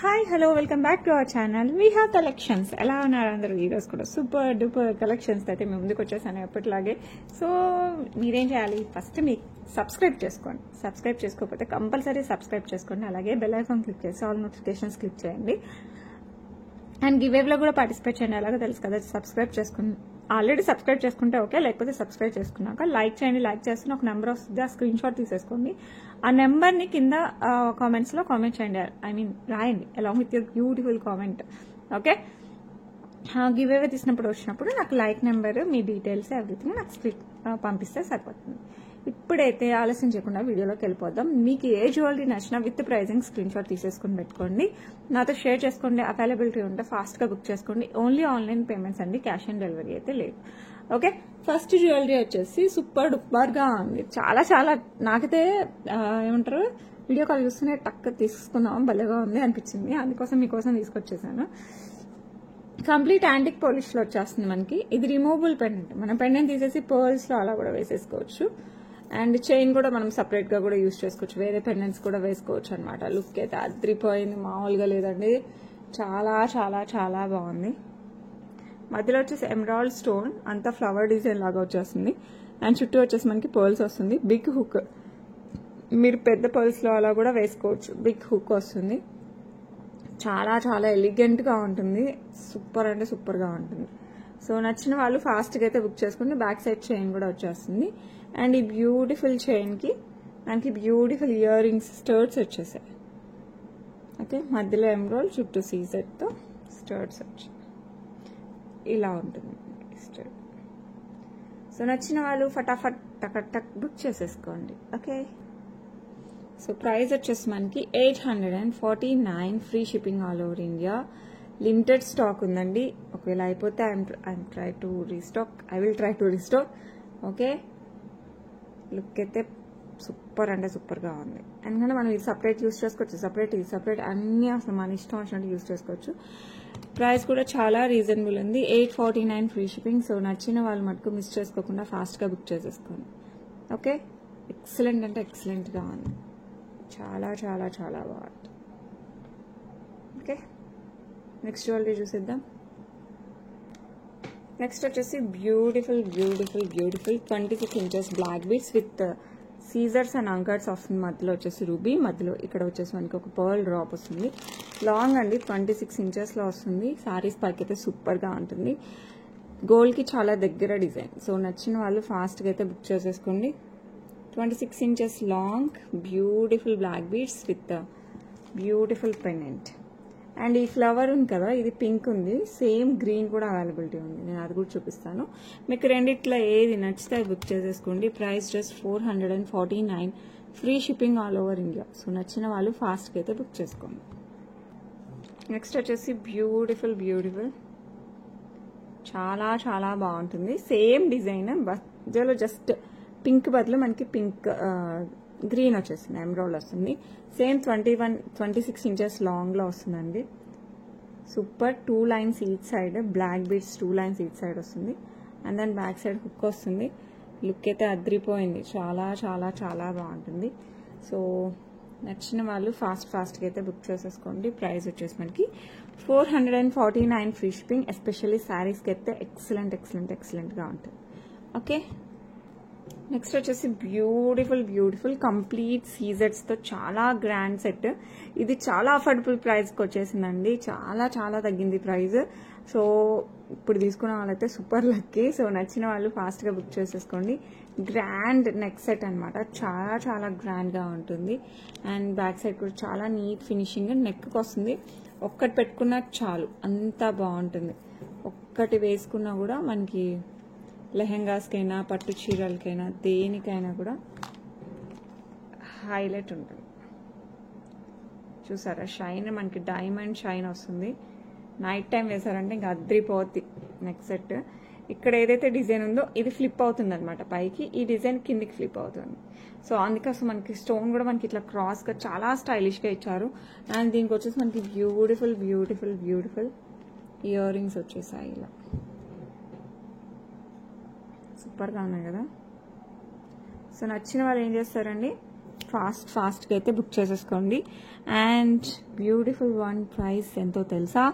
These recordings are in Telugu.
Hi hello welcome back to our channel we have collections. ఎలా ఉన్నారు అందరూ? ఈరోజు కూడా సూపర్ డూపర్ కలెక్షన్స్ అయితే మేము ముందుకు వచ్చేసాను ఎప్పటిలాగే. సో మీరేం చేయాలి, ఫస్ట్ మీకు సబ్స్క్రైబ్ చేసుకోండి. సబ్స్క్రైబ్ చేసుకోకపోతే కంపల్సరీ సబ్స్క్రైబ్ చేసుకోండి. అలాగే బెల్ ఐకాన్ క్లిక్ చేసి ఆల్ నోటిఫికేషన్స్ క్లిక్ చేయండి. అండ్ గివేవ్లో కూడా పార్టిసిపేట్ చేయండి. అలాగే తెలుసు కదా, సబ్స్క్రైబ్ చేసుకుని ఆల్రెడీ సబ్స్క్రైబ్ చేసుకుంటే ఓకే, లేకపోతే సబ్స్క్రైబ్ చేసుకున్నాక లైక్ చేయండి. లైక్ చేస్తున్న ఒక నెంబర్ వస్తుంది, ఆ స్క్రీన్ షాట్ తీసేసుకోండి. ఆ నెంబర్ని కింద కామెంట్స్లో కామెంట్ చేయండి, రాయండి along with your beautiful comment. Okay, give away తీసినప్పుడు వచ్చినప్పుడు నాకు లైక్ నెంబర్, మీ డీటెయిల్స్ ఎవ్రీథింగ్ నాకు స్క్రీన్ పంపిస్తే సరిపోతుంది. ఇప్పుడైతే ఆలస్యం చేయకుండా వీడియోలోకి వెళ్ళిపోదాం. మీకు ఏ జ్యువెలరీ నచ్చినా విత్ ప్రైజింగ్ స్క్రీన్ షాట్ తీసేసుకుని పెట్టుకోండి, నాతో షేర్ చేసుకోండి. అవైలబిలిటీ ఉంటే ఫాస్ట్గా బుక్ చేసుకోండి. ఓన్లీ ఆన్లైన్ పేమెంట్స్ అండి, క్యాష్ ఆన్ డెలివరీ అయితే లేదు. ఓకే, ఫస్ట్ జ్యువెలరీ వచ్చేసి సూపర్ డూపర్గా ఉంది. చాలా చాలా నాకైతే ఏమంటారు, వీడియో కాల్ చూస్తూనే టక్ తీసుకుందాం భలేగా ఉంది అనిపించింది, అందుకోసం మీకోసం తీసుకొచ్చేసాను. కంప్లీట్ యాంటిక్ పాలిష్లో వచ్చేస్తుంది మనకి. ఇది రిమూవబుల్ పెండెంట్, మనం పెండెంట్ తీసేసి పర్ల్స్లో అలా కూడా వేసేసుకోవచ్చు. అండ్ చైన్ కూడా మనం సపరేట్గా కూడా యూజ్ చేసుకోవచ్చు, వేరే పెండెంట్స్ కూడా వేసుకోవచ్చు అనమాట. లుక్ అయితే అద్రిపోయింది, మామూలుగా లేదండి. చాలా చాలా చాలా బాగుంది. మధ్యలో వచ్చేసి ఎమరాల్డ్ స్టోన్, అంతా ఫ్లవర్ డిజైన్ లాగా వచ్చేస్తుంది. అండ్ చుట్టూ వచ్చేసి మనకి పర్ల్స్ వస్తుంది. బిగ్ హుక్, మీరు పెద్ద పర్ల్స్లో అలా కూడా వేసుకోవచ్చు. బిగ్ హుక్ వస్తుంది. చాలా చాలా ఎలిగెంట్గా ఉంటుంది, సూపర్ అంటే సూపర్గా ఉంటుంది. సో నచ్చిన వాళ్ళు ఫాస్ట్గా అయితే బుక్ చేసుకుని బ్యాక్ సైడ్ చైన్ కూడా వచ్చేస్తుంది. అండ్ ఈ బ్యూటిఫుల్ చైన్కి మనకి బ్యూటిఫుల్ ఇయర్ రింగ్స్ స్టర్ట్స్ వచ్చేసాయి. ఓకే, మధ్యలో ఎమరాల్డ్, చుట్టూ సీజెట్తో స్టర్ట్స్ వచ్చాయి. ఇలా ఉంటుంది స్టర్ట్. సో నచ్చిన వాళ్ళు ఫటాఫట్ టక్ టక్ బుక్ చేసేసుకోండి. ఓకే, సో ప్రైస్ వచ్చేసి మనకి 849, free shipping all over India. Limited stock ఉందండి, ఒకవేళ అయిపోతే I will try to restock. Okay, look అయితే సూపర్ అంటే సూపర్గా ఉంది. ఎందుకంటే మనం ఇది సపరేట్ యూస్ చేసుకోవచ్చు, సపరేట్ అన్నీ అసలు మన ఇష్టం వచ్చినట్టు యూస్ చేసుకోవచ్చు. ప్రైస్ కూడా చాలా రీజనబుల్ ఉంది, 849 ఫ్రీ షిప్పింగ్. సో నచ్చిన వాళ్ళు మటుకు మిస్ చేసుకోకుండా ఫాస్ట్గా బుక్ చేసేసుకోండి. ఓకే, ఎక్సలెంట్ అంటే ఎక్సలెంట్గా ఉంది, చాలా చాలా చాలా బాగుంది. ఓకే, నెక్స్ట్ జ్యువెలరీ చూసేద్దాం. నెక్స్ట్ వచ్చేసి beautiful 26 inches black beads with సీజర్స్ అండ్ అంకర్స్ వస్తుంది. మధ్యలో వచ్చేసి రూబీ, మధ్యలో ఇక్కడ వచ్చేసి మనకి ఒక పర్ల్ డ్రాప్ వస్తుంది. లాంగ్ అండి, 26 ఇంచెస్లో వస్తుంది. సారీస్ పైకి అయితే సూపర్గా ఉంటుంది. గోల్డ్కి చాలా దగ్గర డిజైన్. సో నచ్చిన వాళ్ళు ఫాస్ట్గా అయితే బుక్ చేసేసుకోండి. 26 inches long beautiful black beads with beautiful pendant. And ఈ ఫ్లవర్ ఉంది కదా, ఇది పింక్ ఉంది, సేమ్ గ్రీన్ కూడా అవైలబిలిటీ ఉంది, నేను అది కూడా చూపిస్తాను. మీకు రెండిట్లో ఏది నచ్చితే బుక్ చేసేసుకోండి. Price just 449, free shipping all over India. So నచ్చిన వాళ్ళు ఫాస్ట్గా అయితే బుక్ చేసుకోండి. నెక్స్ట్ వచ్చేసి బ్యూటిఫుల్ చాలా చాలా బాగుంటుంది. సేమ్ డిజైన్, మధ్యలో జస్ట్ పింక్ బదులు మనకి గ్రీన్ వచ్చేసింది, ఎమరాల్డ్ వస్తుంది. సేమ్ 26 ఇంచెస్ లాంగ్లో వస్తుందండి. Super. 2 lines each side, black beads 2 lines each side వస్తుంది. And then back side hook వస్తుంది. లుక్ అయితే అద్రిపోయింది, చాలా చాలా చాలా బాగుంటుంది. సో నచ్చిన వాళ్ళు ఫాస్ట్గా అయితే బుక్ చేసేసుకోండి. ప్రైస్ వచ్చేసి మనకి 449 ఫ్రీ షిప్పింగ్. ఎస్పెషల్లీ శారీస్కి అయితే ఎక్సలెంట్గా ఉంటుంది. ఓకే, నెక్స్ట్ వచ్చేసి బ్యూటిఫుల్ కంప్లీట్ సీజెట్స్తో చాలా గ్రాండ్ సెట్. ఇది చాలా అఫోర్డబుల్ ప్రైస్కి వచ్చేసిందండి, చాలా చాలా తగ్గింది ప్రైస్. సో ఇప్పుడు తీసుకున్న వాళ్ళైతే సూపర్ లక్కీ. సో నచ్చిన వాళ్ళు ఫాస్ట్గా బుక్ చేసేసుకోండి. గ్రాండ్ నెక్ సెట్ అనమాట, చాలా చాలా గ్రాండ్గా ఉంటుంది. అండ్ బ్యాక్ సైడ్ కూడా చాలా నీట్ ఫినిషింగ్ నెక్కి వస్తుంది. ఒక్కటి పెట్టుకున్నా చాలు, అంతా బాగుంటుంది. ఒక్కటి వేసుకున్నా కూడా మనకి లెహెంగాస్కైనా, పట్టు చీరలకైనా, దేనికైనా కూడా హైలైట్ ఉంటుంది. చూసారా షైన్, మనకి డైమండ్ షైన్ వస్తుంది. నైట్ టైం వేసారంటే ఇంకా అద్రిపోద్ది నెక్ సెట్. ఇక్కడ ఏదైతే డిజైన్ ఉందో ఇది ఫ్లిప్ అవుతుంది అనమాట పైకి, ఈ డిజైన్ కిందికి ఫ్లిప్ అవుతుంది. సో అందుకోసం మనకి స్టోన్ కూడా మనకి ఇట్లా క్రాస్గా చాలా స్టైలిష్గా ఇచ్చారు. అండ్ దీనికి వచ్చేసి మనకి బ్యూటిఫుల్ ఇయర్ రింగ్స్ వచ్చేసాయి. ఇలా సూపర్గా ఉన్నాయి కదా. సో నచ్చిన వాళ్ళు ఏం చేస్తారండి, ఫాస్ట్గా అయితే బుక్ చేసేసుకోండి. అండ్ బ్యూటిఫుల్ వన్ ప్రైస్ ఎంతో తెలుసా?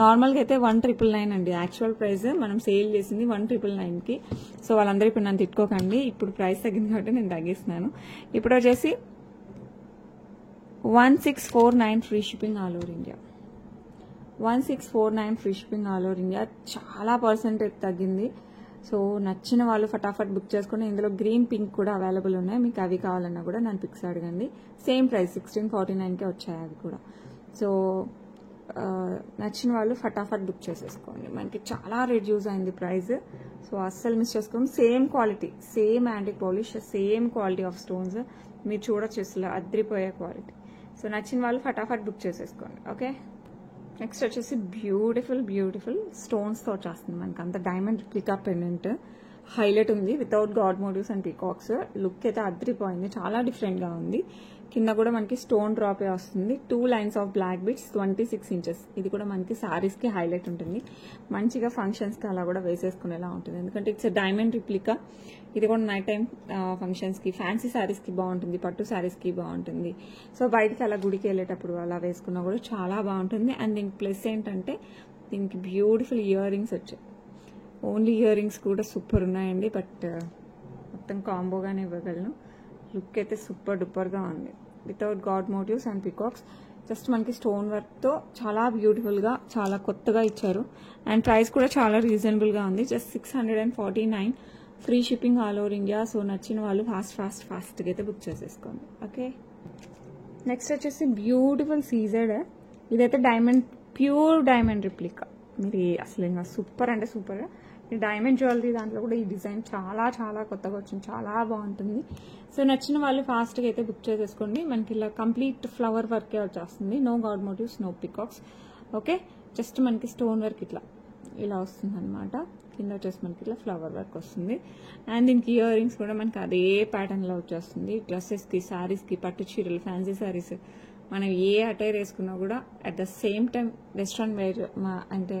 నార్మల్గా అయితే 1,999 అండి యాక్చువల్ ప్రైస్. మనం సేల్ చేసింది 1,999కి. సో వాళ్ళందరూ ఇప్పుడు నన్ను తిట్టుకోకండి, ఇప్పుడు ప్రైస్ తగ్గింది కాబట్టి నేను తగ్గిస్తున్నాను. ఇప్పుడు వచ్చేసి 1649 free shipping all over India. 1649 free shipping all over India. చాలా పర్సెంటేజ్ తగ్గింది. సో నచ్చిన వాళ్ళు ఫటాఫట్ బుక్ చేసుకుని, ఇందులో గ్రీన్ పింక్ కూడా అవైలబుల్ ఉన్నాయి. మీకు అవి కావాలన్నా కూడా నన్ను పిక్స్ అడగండి. సేమ్ ప్రైస్ 1649కే వచ్చాయి అవి కూడా. సో నచ్చిన వాళ్ళు ఫటాఫట్ బుక్ చేసేసుకోండి. మనకి చాలా రెడ్యూస్ అయింది ప్రైస్. సో అస్సలు మిస్ చేసుకోండి. Same quality, same antique polish, same quality of stones. మీరు చూడొచ్చు అసలు అద్రిపోయే క్వాలిటీ. సో నచ్చిన వాళ్ళు ఫటాఫట్ బుక్ చేసేసుకోండి. ఓకే, నెక్స్ట్ వచ్చేసి బ్యూటిఫుల్ స్టోన్స్తో వచ్చేస్తుంది మనకి. అంత డైమండ్ రిప్లికా పెండెంట్ హైలైట్ ఉంది without god motifs and peacocks. Look అయితే అద్రిపోయింది, చాలా డిఫరెంట్గా ఉంది. కింద కూడా మనకి స్టోన్ డ్రాపే వస్తుంది. 2 lines of black beads, 26 inches. ఇది కూడా మనకి సారీస్కి హైలైట్ ఉంటుంది. మంచిగా ఫంక్షన్స్కి అలా కూడా వేసేసుకునేలా ఉంటుంది, ఎందుకంటే ఇట్స్ డైమండ్ రిప్లికా. ఇది కూడా నైట్ టైం ఫంక్షన్స్కి, ఫ్యాన్సీ శారీస్కి బాగుంటుంది, పట్టు శారీస్కి బాగుంటుంది. సో బయటికి అలా గుడికి వెళ్ళేటప్పుడు అలా వేసుకున్నా కూడా చాలా బాగుంటుంది. అండ్ దీనికి ప్లస్ ఏంటంటే దీనికి బ్యూటిఫుల్ ఇయర్ రింగ్స్ వచ్చాయి. ఓన్లీ ఇయర్ రింగ్స్ కూడా సూపర్ ఉన్నాయండి, బట్ మొత్తం కాంబోగానే ఇవ్వగలను. లుక్ అయితే సూపర్ డూపర్గా ఉంది without god motifs and peacocks. Just మనకి స్టోన్ వర్క్తో చాలా బ్యూటిఫుల్గా, చాలా కొత్తగా ఇచ్చారు. అండ్ ప్రైస్ కూడా చాలా రీజనబుల్గా ఉంది. Just 649 free shipping all over India. So నచ్చిన వాళ్ళు ఫాస్ట్గా అయితే బుక్ చేసేసుకోండి. ఓకే, నెక్స్ట్ వచ్చేసి బ్యూటిఫుల్ సీజెడ్. ఇదైతే డైమండ్, ప్యూర్ డైమండ్ రిప్లికా. మీరు అసలు ఇంకా సూపర్ అంటే సూపర్. ఈ డైమండ్ జ్యువెలరీ దాంట్లో కూడా ఈ డిజైన్ చాలా కొత్తగా వచ్చింది, చాలా బాగుంటుంది. సో నచ్చిన వాళ్ళు ఫాస్ట్గా అయితే బుక్ చేసేసుకోండి. మనకి ఇలా కంప్లీట్ ఫ్లవర్ వర్కే వచ్చేస్తుంది. No god motives, no peacocks. Okay, just మనకి స్టోన్ వర్క్ ఇలా వస్తుంది అనమాట. కింద వచ్చేసి మనకి ఇట్లా ఫ్లవర్ వర్క్ వస్తుంది. అండ్ దీనికి ఇయర్ రింగ్స్ కూడా మనకి అదే ప్యాటర్న్లో వచ్చేస్తుంది. డ్రెస్సెస్కి, శారీస్కి, పట్టు చీరలు, ఫ్యాన్సీ శారీస్, మనం ఏ అటైర్ వేసుకున్నా కూడా at the same time western wear అంటే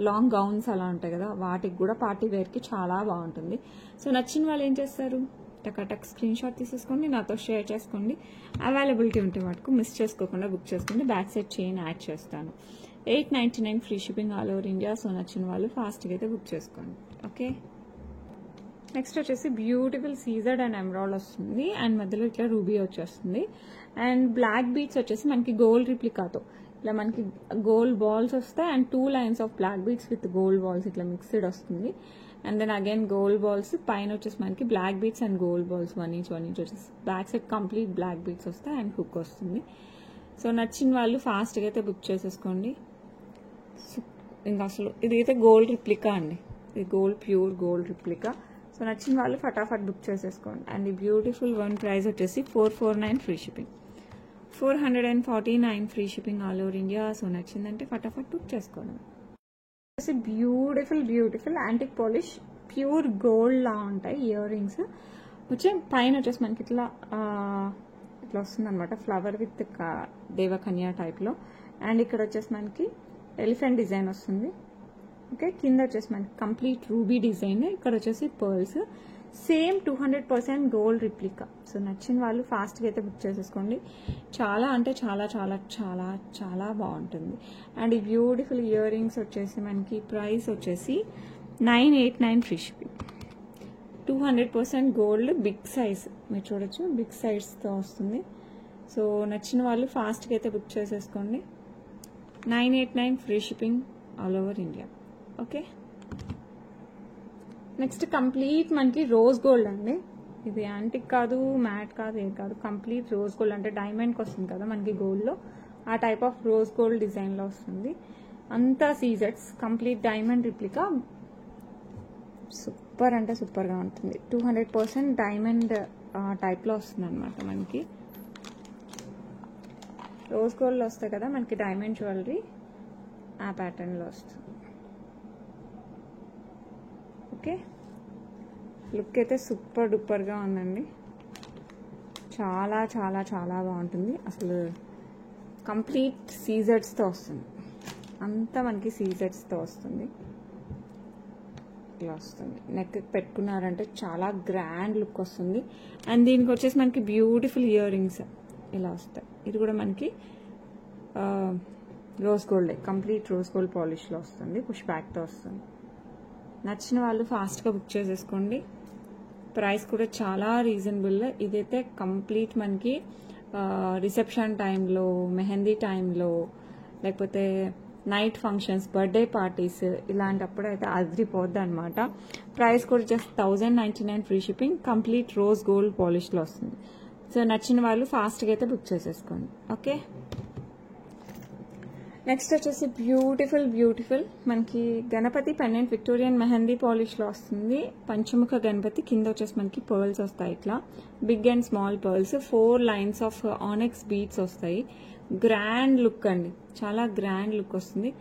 లాంగ్ గౌన్స్ అలా ఉంటాయి కదా, వాటికి కూడా పార్టీ వేర్కి చాలా బాగుంటుంది. సో నచ్చిన వాళ్ళు ఏం చేస్తారు, టక్ స్క్రీన్ షాట్ తీసేసుకోండి, నాతో షేర్ చేసుకోండి. అవైలబిలిటీ ఉంటే మటుకు మిస్ చేసుకోకుండా బుక్ చేసుకోండి. బ్యాక్ సైడ్ చైన్ యాడ్ చేస్తాను. 899 free shipping all over India. So నచ్చిన వాళ్ళు ఫాస్ట్గా అయితే బుక్ చేసుకోండి. ఓకే, నెక్స్ట్ వచ్చేసి బ్యూటిఫుల్ సీజర్డ్ అండ్ ఎమరాల్డ్ వస్తుంది. అండ్ మధ్యలో ఇట్లా రూబీ వచ్చేస్తుంది. అండ్ బ్లాక్ బీడ్స్ వచ్చేసి మనకి గోల్డ్ రిప్లికాతో ఇలా మనకి గోల్డ్ బాల్స్ వస్తాయి. And 2 lines of black beads with gold balls ఇట్లా మిక్స్డ్ వస్తుంది. And then again gold balls పైన వచ్చేసి మనకి black beads and gold balls 1 each వచ్చేసి back side complete black beads వస్తాయి అండ్ హుక్ వస్తుంది. సో నచ్చిన వాళ్ళు ఫాస్ట్గా అయితే బుక్ చేసేసుకోండి. ఇంకా అసలు ఇదైతే గోల్డ్ రిప్లికా అండి, ఇది ప్యూర్ గోల్డ్ రిప్లికా. సో నచ్చిన వాళ్ళు ఫటాఫట్ బుక్ చేసేసుకోండి. అండ్ ఈ బ్యూటిఫుల్ వన్ ప్రైస్ వచ్చేసి 449 free shipping, 449 free shipping all over India. So నచ్చిందంటే ఫటాఫట్ బుక్ చేసుకోండి. Beautiful antique polish pure gold లా ఉంటాయి ఇయర్ రింగ్స్. పైన వచ్చేసి మనకి ఇట్లా వస్తుంది అనమాట, ఫ్లవర్ విత్ దేవకన్యా టైప్లో. అండ్ ఇక్కడ వచ్చేసి మనకి ఎలిఫెంట్ డిజైన్ వస్తుంది. ఓకే, కింద వచ్చేసి మనకి కంప్లీట్ రూబీ డిజైన్, ఇక్కడ వచ్చేసి pearls. Same 200% gold replica. So నచ్చిన వాళ్ళు ఫాస్ట్గా అయితే బుక్ చేసేసుకోండి. చాలా అంటే చాలా బాగుంటుంది. అండ్ ఈ బ్యూటిఫుల్ ఇయర్ రింగ్స్ వచ్చేసి మనకి ప్రైస్ వచ్చేసి 989 free shipping, 200% gold, big size. మీరు చూడొచ్చు బిగ్ సైజ్తో వస్తుంది. సో నచ్చిన వాళ్ళు ఫాస్ట్గా అయితే బుక్ చేసేసుకోండి. 989 free shipping all over India. Okay, next complete మనకి రోజ్ గోల్డ్ అండి. ఇది యాంటిక్ కాదు, మ్యాట్ కాదు, ఏం కాదు, కంప్లీట్ రోజ్ గోల్డ్. అంటే డైమండ్కి వస్తుంది కదా మనకి గోల్డ్లో, ఆ టైప్ ఆఫ్ రోజ్ గోల్డ్ డిజైన్లో వస్తుంది. అంతా సీజెట్స్, కంప్లీట్ డైమండ్ రిప్లికా. సూపర్ అంటే సూపర్గా ఉంటుంది. 200% డైమండ్ టైప్లో వస్తుంది అనమాట. మనకి రోజ్ గోల్డ్లో వస్తాయి కదా మనకి డైమండ్ జ్యువెలరీ, ఆ ప్యాటర్న్లో వస్తుంది. ఓకే, లుక్ అయితే సూపర్ డూపర్గా ఉందండి. చాలా బాగుంటుంది. అసలు కంప్లీట్ సీజెట్స్తో వస్తుంది, అంతా మనకి సీజెట్స్తో వస్తుంది. ఇలా వస్తుంది. నెక్ పెట్టుకున్నారంటే చాలా గ్రాండ్ లుక్ వస్తుంది. అండ్ దీనికి వచ్చేసి మనకి బ్యూటిఫుల్ ఇయర్ రింగ్స్ ఇలా వస్తాయి. ఇది కూడా మనకి rose gold, complete rose gold పాలిష్లో వస్తుంది, పుష్ బ్యాక్తో వస్తుంది. నచ్చిన వాళ్ళు ఫాస్ట్గా బుక్ చేసేసుకోండి. ప్రైస్ కూడా చాలా రీజనబుల్. ఇదైతే కంప్లీట్ మనకి రిసెప్షన్ టైంలో, మెహందీ టైంలో, లేకపోతే నైట్ ఫంక్షన్స్, బర్త్డే పార్టీస్ ఇలాంటప్పుడు అయితే అదిరిపోద్ది అనమాట. ప్రైస్ కూడా just 1099 free shipping, complete rose gold పాలిష్లో వస్తుంది. సో నచ్చిన వాళ్ళు ఫాస్ట్గా అయితే బుక్ చేసేసుకోండి. ఓకే, నెక్స్ట్ వచ్చేసి బ్యూటిఫుల్ మనకి గణపతి పెండెంట్ విక్టోరియన్ మెహందీ పాలిష్లో వస్తుంది. పంచముఖ గణపతి, కింద వచ్చేసి మనకి పర్ల్స్ వస్తాయి, ఇట్లా big and small pearls, 4 lines of onyx beads వస్తాయి. గ్రాండ్ లుక్ అండి, చాలా గ్రాండ్ లుక్ వస్తుంది.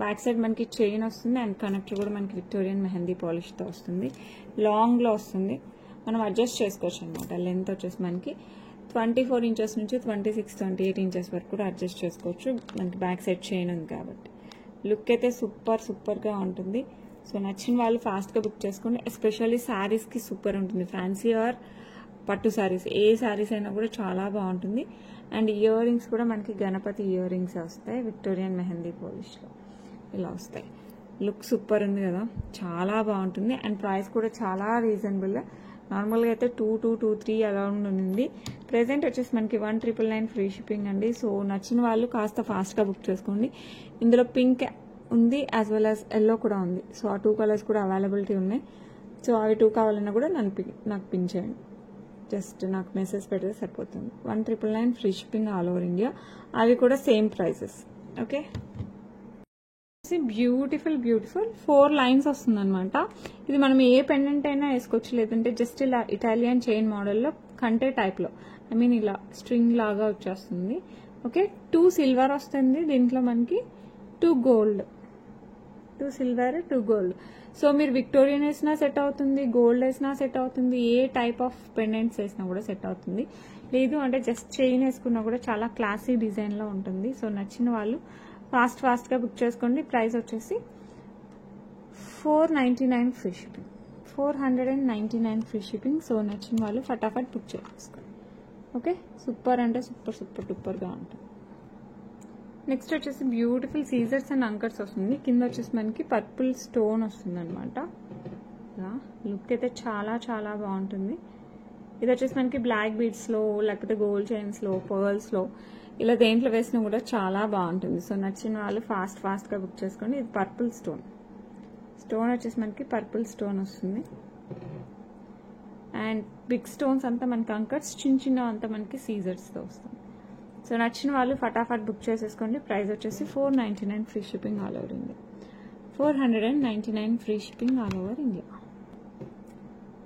బ్యాక్ సైడ్ మనకి చైన్ వస్తుంది అండ్ కనెక్టర్ కూడా మనకి విక్టోరియన్ మెహందీ పాలిష్తో వస్తుంది. లాంగ్లో వస్తుంది, మనం అడ్జస్ట్ చేసుకోవచ్చు అనమాట. లెంత్ వచ్చేసి మనకి 24 ఇంచెస్ నుంచి 26, 28 ఇంచెస్ వరకు కూడా అడ్జస్ట్ చేసుకోవచ్చు. మనకి బ్యాక్ సైడ్ చైన్ ఉంది కాబట్టి లుక్ అయితే సూపర్గా ఉంటుంది. సో నచ్చిన వాళ్ళు ఫాస్ట్గా బుక్ చేసుకోండి. ఎస్పెషల్లీ శారీస్కి సూపర్ ఉంటుంది. ఫ్యాన్సీ ఆర్ పట్టు శారీస్, ఏ శారీస్ అయినా కూడా చాలా బాగుంటుంది. అండ్ ఇయర్ రింగ్స్ కూడా మనకి గణపతి ఇయర్ రింగ్స్ వస్తాయి, విక్టోరియన్ మెహందీ పాలిష్లో ఇలా వస్తాయి. లుక్ సూపర్ ఉంది కదా, చాలా బాగుంటుంది. అండ్ ప్రైస్ కూడా చాలా రీజనబుల్. నార్మల్గా అయితే 2,223 అరౌండ్ ఉంది. ప్రెజెంట్ వచ్చేసి మనకి 1,999 ఫ్రీ షిప్పింగ్ అండి. సో నచ్చిన వాళ్ళు కాస్త ఫాస్ట్గా బుక్ చేసుకోండి. ఇందులో పింక్ ఉంది యాజ్ వెల్ యాజ్ ఎల్లో కూడా ఉంది. సో ఆ 2 కలర్స్ కూడా అవైలబిలిటీ ఉన్నాయి. సో అవి 2 కావాలన్నా కూడా నాకు పిన్ చేయండి. జస్ట్ నాకు మెసేజ్ పెడితే సరిపోతుంది. 1,999 free shipping all over India. అవి కూడా same prices. Okay, beautiful 4 lines వస్తుంది అనమాట. ఇది మనం ఏ పెండెంట్ అయినా వేసుకోవచ్చు, లేదంటే జస్ట్ ఇలా ఇటాలియన్ చైన్ మోడల్లో కంటే టైప్లో, ఐ మీన్ ఇలా స్ట్రింగ్ లాగా వచ్చేస్తుంది. ఓకే, 2 సిల్వర్ వస్తుంది దీంట్లో మనకి, 2 గోల్డ్, 2 సిల్వర్ 2 గోల్డ్. సో మీరు విక్టోరియన్ వేసినా సెట్ అవుతుంది, గోల్డ్ వేసినా సెట్ అవుతుంది, ఏ టైప్ ఆఫ్ పెండెంట్స్ వేసినా కూడా సెట్ అవుతుంది. లేదు అంటే జస్ట్ చైన్ వేసుకున్నా కూడా చాలా క్లాసీ డిజైన్లో ఉంటుంది. సో నచ్చిన వాళ్ళు ఫాస్ట్గా బుక్ చేసుకోండి. ప్రైస్ వచ్చేసి 499 free shipping, 499 free shipping. So నచ్చిన వాళ్ళు ఫటాఫట్ బుక్ చేసుకోండి. ఓకే, సూపర్ అంటే సూపర్గా ఉంటుంది. నెక్స్ట్ వచ్చేసి బ్యూటిఫుల్ సీజర్స్ అండ్ అంకర్స్ వస్తుంది. కింద వచ్చేసి మనకి పర్పుల్ స్టోన్ వస్తుంది అనమాట. లుక్ అయితే చాలా బాగుంటుంది. ఇది వచ్చేసి మనకి బ్లాక్ బీడ్స్లో, లేకపోతే గోల్డ్ చైన్స్లో, పర్ల్స్లో, ఇలా దేంట్లో వేసినా కూడా చాలా బాగుంటుంది. సో నచ్చిన వాళ్ళు ఫాస్ట్గా బుక్ చేసుకోండి. ఇది పర్పుల్ స్టోన్ వచ్చేసి మనకి పర్పుల్ స్టోన్ వస్తుంది. అండ్ బిగ్ స్టోన్స్ అంతా మనకి అంకర్స్, చిన్న అంతా మనకి సీజర్స్తో వస్తుంది. సో నచ్చిన వాళ్ళు ఫటాఫట్ బుక్ చేసేసుకోండి. ప్రైస్ వచ్చేసి 499 free shipping all over India, 499 free shipping all over India.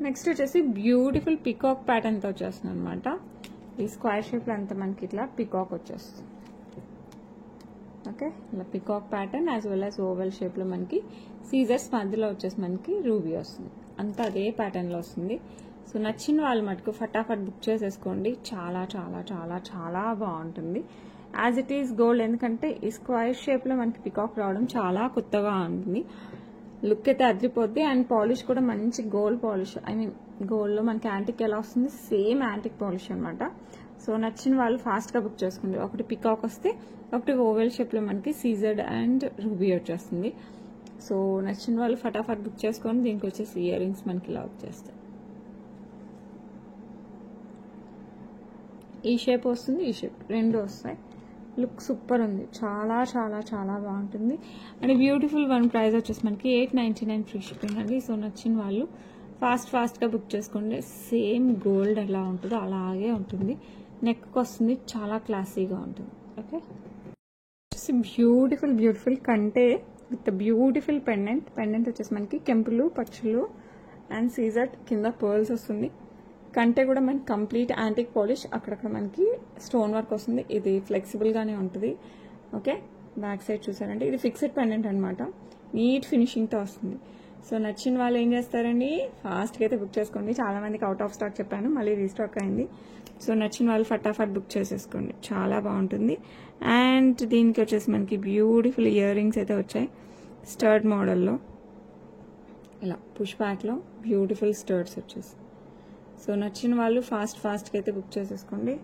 Next వచ్చేసి బ్యూటిఫుల్ పికాక్ ప్యాటర్న్తో వచ్చేస్తుంది అనమాట. ఈ స్క్వేర్ షేప్లో అంతా మనకి ఇట్లా పికాక్ వచ్చేస్తుంది. ఓకే, ఇలా peacock pattern as well as oval షేప్లో మనకి సీజర్స్ మధ్యలో వచ్చేసి మనకి రూబీ వస్తుంది. అంతా అదే ప్యాటర్న్లో వస్తుంది. సో నచ్చిన వాళ్ళు మటుకు ఫటాఫట్ బుక్ చేసేసుకోండి. చాలా బాగుంటుంది. యాజ్ ఇట్ ఈస్ గోల్డ్, ఎందుకంటే ఈ స్క్వేర్ షేప్లో మనకి పికాక్ రావడం చాలా కొత్తగా ఉంటుంది. లుక్ అయితే అదిరిపోద్ది. అండ్ పాలిష్ కూడా మంచి గోల్డ్ పాలిష్, ఐ మీన్ గోల్డ్లో మనకి యాంటిక్ ఎలా వస్తుంది, సేమ్ యాంటిక్ పాలిష్ అనమాట. సో నచ్చిన వాళ్ళు ఫాస్ట్గా బుక్ చేసుకోండి. ఒకటి పికాక్ వస్తే, ఒకటి ఓవెల్ షేప్లో మనకి సీజర్డ్ అండ్ రూబీ వచ్చేస్తుంది. సో నచ్చిన వాళ్ళు ఫటాఫట్ బుక్ చేసుకోండి. దీనికి వచ్చేసి ఇయర్ రింగ్స్ మనకి ఇలా వచ్చేస్తాయి. ఈ షేప్ వస్తుంది, ఈ షేప్, 2 వస్తాయి. లుక్ సూపర్ ఉంది, చాలా బాగుంటుంది. అండ్ బ్యూటిఫుల్ వన్ ప్రైస్ వచ్చేసి మనకి 899 ఫ్రీ షిప్పింగ్ అండి. సో నచ్చిన వాళ్ళు ఫాస్ట్గా బుక్ చేసుకోండి. సేమ్ గోల్డ్ ఎలా ఉంటుందో అలాగే ఉంటుంది. నెక్ వస్తుంది, చాలా క్లాసీగా ఉంటుంది. ఓకే, బ్యూటిఫుల్ కంటే విత్ బ్యూటిఫుల్ పెండెంట్ వచ్చేసి మనకి కెంపులు, పచ్చులు అండ్ సీజర్, కింద పర్ల్స్ వస్తుంది. కంటే కూడా మనకి కంప్లీట్ యాంటిక్ పాలిష్, అక్కడక్కడ మనకి స్టోన్ వర్క్ వస్తుంది. ఇది ఫ్లెక్సిబుల్గానే ఉంటుంది. ఓకే, బ్యాక్ సైడ్ చూసారంటే ఇది ఫిక్స్డ్ పెండెంట్ అనమాట, నీట్ ఫినిషింగ్తో వస్తుంది. సో నచ్చిన వాళ్ళు ఏం చేస్తారండి, ఫాస్ట్గా అయితే బుక్ చేసుకోండి. చాలా మందికి అవుట్ ఆఫ్ స్టాక్ చెప్పాను, మళ్ళీ రీస్టాక్ అయింది. సో నచ్చిన వాళ్ళు ఫటాఫట్ బుక్ చేసేసుకోండి, చాలా బాగుంటుంది. అండ్ దీనికి వచ్చేసి మనకి బ్యూటిఫుల్ ఇయర్ రింగ్స్ అయితే వచ్చాయి, స్టర్డ్ మోడల్లో. ఇలా పుష్ బ్యాక్లో బ్యూటిఫుల్ స్టర్ట్స్ వచ్చేసి. సో నచ్చిన వాళ్ళు ఫాస్ట్గా అయితే బుక్ చేసేసుకోండి.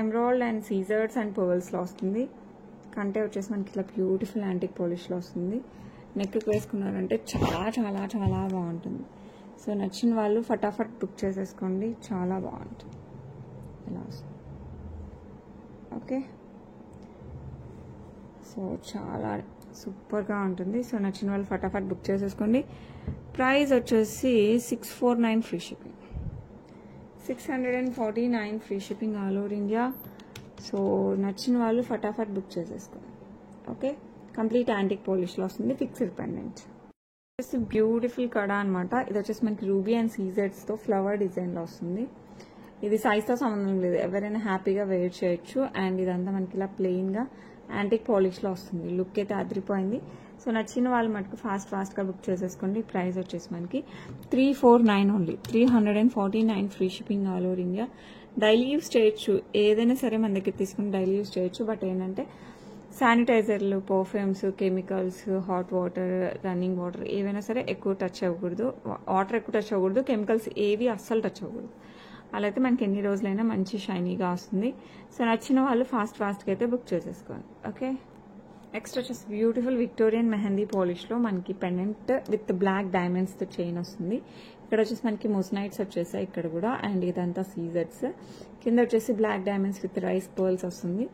ఎమరాల్డ్ అండ్ సీజర్స్ అండ్ పర్ల్స్లో వస్తుంది. కంటే వచ్చేసి మనకి ఇట్లా బ్యూటిఫుల్ యాంటిక్ పాలిష్లో వస్తుంది. నెక్కి వేసుకున్నారంటే చాలా చాలా చాలా బాగుంటుంది. సో నచ్చిన వాళ్ళు ఫటాఫట్ బుక్ చేసేసుకోండి, చాలా బాగుంటుంది. ఇలా వస్తుంది. ఓకే, సో చాలా సూపర్గా ఉంటుంది. సో నచ్చిన వాళ్ళు ఫటాఫట్ బుక్ చేసేసుకోండి. ప్రైస్ వచ్చేసి 649 free shipping, 649 free shipping all over India. So నచ్చిన వాళ్ళు ఫటాఫట్ బుక్ చేసేసుకోండి. ఓకే, కంప్లీట్ యాంటిక్ పాలిష్లో వస్తుంది, ఫిక్స్డ్ పెండెంట్. బ్యూటిఫుల్ కడా అనమాట. ఇది వచ్చేసి మనకి రూబీ అండ్ సీజెడ్స్తో ఫ్లవర్ డిజైన్లో వస్తుంది. ఇది సైజ్తో సంబంధం లేదు, ఎవరైనా హ్యాపీగా వేర్ చేయొచ్చు. అండ్ ఇదంతా మనకి ఇలా ప్లెయిన్గా యాంటిక్ పాలిష్లో వస్తుంది. లుక్ అయితే అదిరిపోయింది. సో నచ్చిన వాళ్ళు మటుకు ఫాస్ట్గా బుక్ చేసేసుకోండి. ప్రైస్ వచ్చేసి మనకి 349 only, 349 free shipping all over India. Daily use చేయొచ్చు, ఏదైనా సరే మన దగ్గర తీసుకుని డైలీ యూస్ చేయొచ్చు. బట్ ఏంటంటే శానిటైజర్లు, perfumes, chemicals, hot water, running water ఏవైనా సరే ఎక్కువ టచ్ అవ్వకూడదు. వాటర్ ఎక్కువ టచ్ అవ్వకూడదు, కెమికల్స్ ఏవి అస్సలు టచ్ అవ్వకూడదు. అలా అయితే మనకి ఎన్ని రోజులైనా మంచి షైనీగా వస్తుంది. సో నచ్చిన వాళ్ళు ఫాస్ట్గా అయితే బుక్ చేసేసుకోండి. ఓకే, నెక్స్ట్ వచ్చేసి బ్యూటిఫుల్ విక్టోరియన్ మెహందీ పాలిష్లో మనకి పెండెంట్ విత్ బ్లాక్ డైమండ్స్తో చైన్ వస్తుంది. ఇక్కడ వచ్చేసి మనకి మొస్నైట్స్ వచ్చేసాయి ఇక్కడ కూడా. అండ్ ఇదంతా సీజర్స్. కింద వచ్చేసి black diamonds with rice pearls వస్తుంది.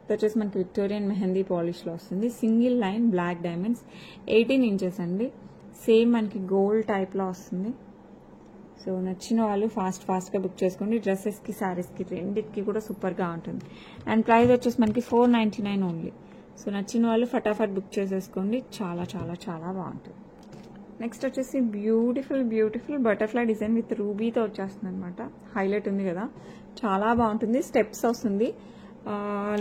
ఇది వచ్చేసి మనకి విక్టోరియన్ మెహందీ పాలిష్లో వస్తుంది. Single line black diamonds, 18 inches అండి. సేమ్ మనకి గోల్డ్ టైప్లో వస్తుంది. సో నచ్చిన వాళ్ళు ఫాస్ట్గా బుక్ చేసుకోండి. డ్రెస్సెస్కి, శారీస్కి రెండింటికి కూడా సూపర్గా ఉంటుంది. అండ్ ప్రైస్ వచ్చేసి మనకి 499 ఓన్లీ. సో నచ్చిన వాళ్ళు ఫటాఫట్ బుక్ చేసేసుకోండి, చాలా చాలా చాలా బాగుంటుంది. నెక్స్ట్ వచ్చేసి బ్యూటిఫుల్ బటర్ఫ్లై డిజైన్ విత్ రూబీతో వచ్చేస్తుంది అనమాట. హైలైట్ ఉంది కదా, చాలా బాగుంటుంది. స్టెప్స్ వస్తుంది.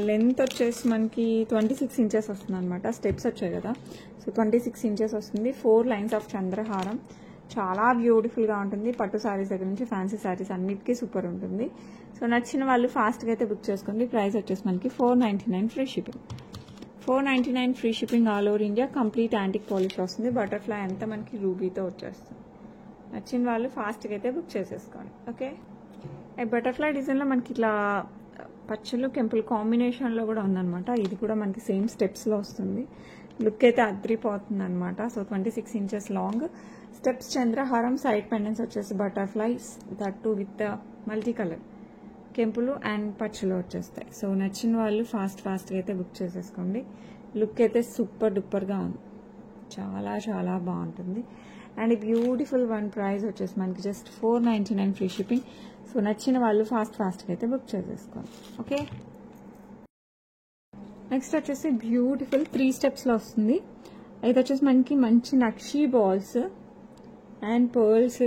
లెంత్ వచ్చేసి మనకి 26 ఇంచెస్ వస్తుంది అనమాట. స్టెప్స్ వచ్చాయి కదా, సో 26 ఇంచెస్ వస్తుంది. 4 లైన్స్ ఆఫ్ చంద్రహారం, చాలా బ్యూటిఫుల్గా ఉంటుంది. పట్టు శారీస్ దగ్గర నుంచి ఫ్యాన్సీ శారీస్ అన్నిటికీ సూపర్ ఉంటుంది. సో నచ్చిన వాళ్ళు ఫాస్ట్గా అయితే బుక్ చేసుకోండి. ప్రైస్ వచ్చేసి మనకి 499 free shipping, 499 free shipping all over India. Complete antique polish వస్తుంది. బటర్ఫ్లై అంతా మనకి రూబీతో వచ్చేస్తుంది. నచ్చిన వాళ్ళు ఫాస్ట్గా అయితే బుక్ చేసేసుకోండి. ఓకే, ఈ బటర్ఫ్లై డిజైన్లో మనకి ఇట్లా పచ్చలు కెంపులు కాంబినేషన్లో కూడా ఉందన్నమాట. ఇది కూడా మనకి సేమ్ స్టెప్స్లో వస్తుంది. లుక్ అయితే అద్రిపోతుంది అనమాట. సో 26 ఇంచెస్ లాంగ్ స్టెప్స్, చంద్రహారం, సైడ్ పెండెంట్స్ వచ్చేసి butterflies, that with multi colour కెంపులు అండ్ పచ్చలు వచ్చేస్తాయి. సో నచ్చిన వాళ్ళు ఫాస్ట్గా అయితే బుక్ చేసేసుకోండి. లుక్ అయితే సూపర్ డూపర్గా ఉంది, చాలా చాలా బాగుంటుంది. అండ్ బ్యూటిఫుల్ వన్ ప్రైస్ వచ్చేసి మనకి జస్ట్ 499 ఫ్రీ షిప్పింగ్. సో నచ్చిన వాళ్ళు ఫాస్ట్గా అయితే బుక్ చేసేసుకోండి. ఓకే, నెక్స్ట్ వచ్చేసి బ్యూటిఫుల్ 3 స్టెప్స్లో వస్తుంది. ఇది వచ్చేసి మనకి మంచి nakshi balls and pearls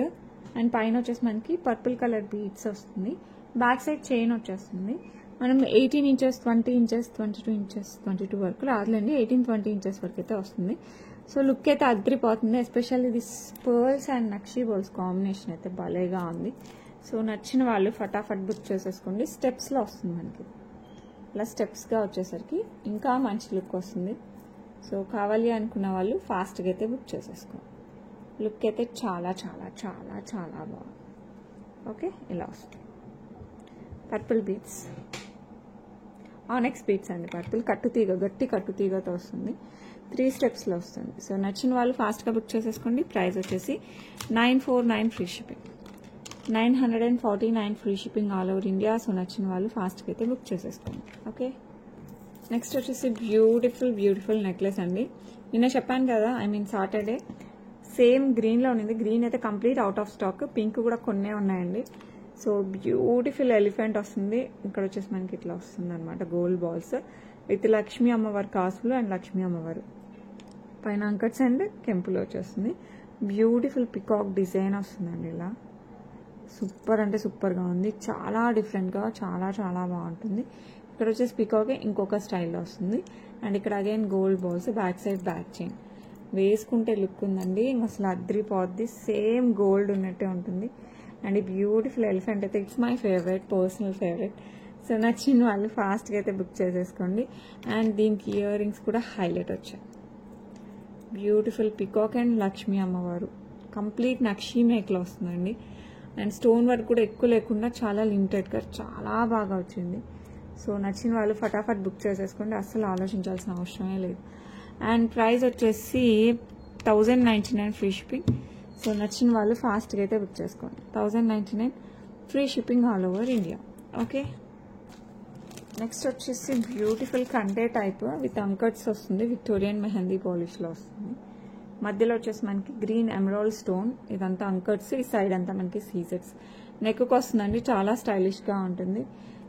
and పైన వచ్చేసి మనకి పర్పుల్ కలర్ బీడ్స్ వస్తుంది. బ్యాక్ సైడ్ చైన్ వచ్చేస్తుంది. మనం 18 ఇంచెస్, 20 ఇంచెస్, 22 ఇంచెస్, 22 వరకు రాదులేండి, 18-20 ఇంచెస్ వరకు అయితే వస్తుంది. సో లుక్ అయితే అద్రిపోతుంది. ఎస్పెషల్లీ ఇది pearls and nakshi balls combination అయితే భలేగా ఉంది. సో నచ్చిన వాళ్ళు ఫటాఫట్ బుక్ చేసేసుకోండి. స్టెప్స్లో వస్తుంది మనకి, ఇలా స్టెప్స్గా వచ్చేసరికి ఇంకా మంచి లుక్ వస్తుంది. సో కావాలి అనుకున్న వాళ్ళు ఫాస్ట్గా అయితే బుక్ చేసేసుకోండి. లుక్ అయితే చాలా చాలా చాలా చాలా బాగుంది. ఓకే, ఇలా వస్తుంది. పర్పుల్ బీడ్స్, ఆనెక్స్ బీడ్స్ అండి. పర్పుల్ కట్టుతీగ, గట్టి కట్టుతీగతో వస్తుంది. 3 స్టెప్స్లో వస్తుంది. సో నచ్చిన వాళ్ళు ఫాస్ట్గా బుక్ చేసేసుకోండి. ప్రైస్ వచ్చేసి 949 free shipping, 949 free shipping all over India. So నచ్చిన వాళ్ళు ఫాస్ట్గా అయితే బుక్ చేసేసుకోండి. ఓకే, నెక్స్ట్ వచ్చేసి బ్యూటిఫుల్ నెక్లెస్ అండి. నిన్న చెప్పాను కదా, సాటర్డే సేమ్ గ్రీన్లో ఉన్నది. గ్రీన్ అయితే complete out of stock. Pink కూడా కొన్నే ఉన్నాయండి. సో బ్యూటిఫుల్ ఎలిఫెంట్ వస్తుంది. ఇక్కడ వచ్చేసి మనకి ఇట్లా వస్తుంది అనమాట, గోల్డ్ బాల్స్ విత్ లక్ష్మీ అమ్మవారి కాసులు అండ్ లక్ష్మీ అమ్మవారు పైన అంకట్స్ అండ్ కెంపులు వచ్చేస్తుంది. బ్యూటిఫుల్ పికాక్ డిజైన్ వస్తుందండి. ఇలా సూపర్ అంటే సూపర్గా ఉంది. చాలా డిఫరెంట్గా, చాలా చాలా బాగుంటుంది. ఇక్కడ వచ్చేసి పికాక్ ఇంకొక స్టైల్లో వస్తుంది. అండ్ ఇక్కడ again gold balls, back side back chain వేసుకుంటే లుక్ ఉందండి, అసలు అద్రిపోద్ది. సేమ్ గోల్డ్ ఉన్నట్టే ఉంటుంది. అండ్ ఈ బ్యూటిఫుల్ ఎలిఫెంట్ అయితే it's my favourite, personal favourite. So నచ్చిన వాళ్ళు ఫాస్ట్గా అయితే బుక్ చేసేసుకోండి. అండ్ దీనికి ఇయర్ రింగ్స్ కూడా హైలైట్ వచ్చాయి. బ్యూటిఫుల్ పికాక్ అండ్ లక్ష్మీ అమ్మవారు కంప్లీట్ నక్షీ మేక్లో వస్తుందండి. అండ్ స్టోన్ వర్క్ కూడా ఎక్కువ లేకుండా చాలా లిమిటెడ్గా చాలా బాగా వచ్చింది. సో నచ్చిన వాళ్ళు ఫటాఫట్ బుక్ చేసేసుకోండి, అస్సలు ఆలోచించాల్సిన అవసరమే లేదు. అండ్ ప్రైస్ వచ్చేసి 1099 ఫ్రీ షిప్పింగ్. సో నచ్చిన వాళ్ళు ఫాస్ట్గా అయితే బుక్ చేసుకోండి. 1099 free shipping all over India. Okay, next వచ్చేసి బ్యూటిఫుల్ కంటే టైప్ విత్ అంకట్స్ వస్తుంది, విక్టోరియన్ మెహందీ పాలిష్లో వస్తుంది. మధ్యలో వచ్చేసి మనకి గ్రీన్ ఎమరాల్డ్ స్టోన్, ఇదంతా అంకట్స్, ఈ సైడ్ అంతా మనకి సీజెట్స్. నెక్కు వస్తుందండి, చాలా స్టైలిష్గా ఉంటుంది.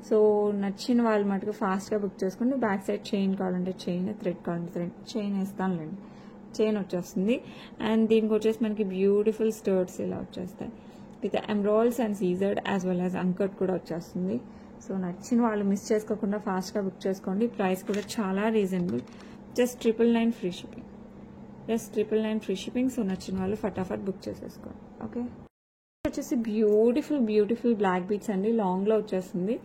సో నచ్చిన వాళ్ళు మటుకు ఫాస్ట్గా బుక్ చేసుకోండి. బ్యాక్ సైడ్ చైన్ కావాలంటే చైన్, థ్రెడ్ కావాలంటే థ్రెడ్, చైన్ వేస్తానులేండి, చైన్ వచ్చేస్తుంది. అండ్ దీనికి వచ్చేసి మనకి బ్యూటిఫుల్ స్టర్ట్స్ ఇలా వచ్చేస్తాయి with emeralds and CZ as well as uncut కూడా వచ్చేస్తుంది. సో నచ్చిన వాళ్ళు మిస్ చేసుకోకుండా ఫాస్ట్గా బుక్ చేసుకోండి. ప్రైస్ కూడా చాలా reasonable, just 999 free shipping, just 999 free shipping. So నచ్చిన వాళ్ళు ఫటాఫట్ బుక్ చేసేసుకోండి. ఓకే, వచ్చేసి బ్యూటిఫుల్ బ్యూటిఫుల్ బ్లాక్ బీట్స్ అండి, లాంగ్ లో వచ్చేస్తుంది.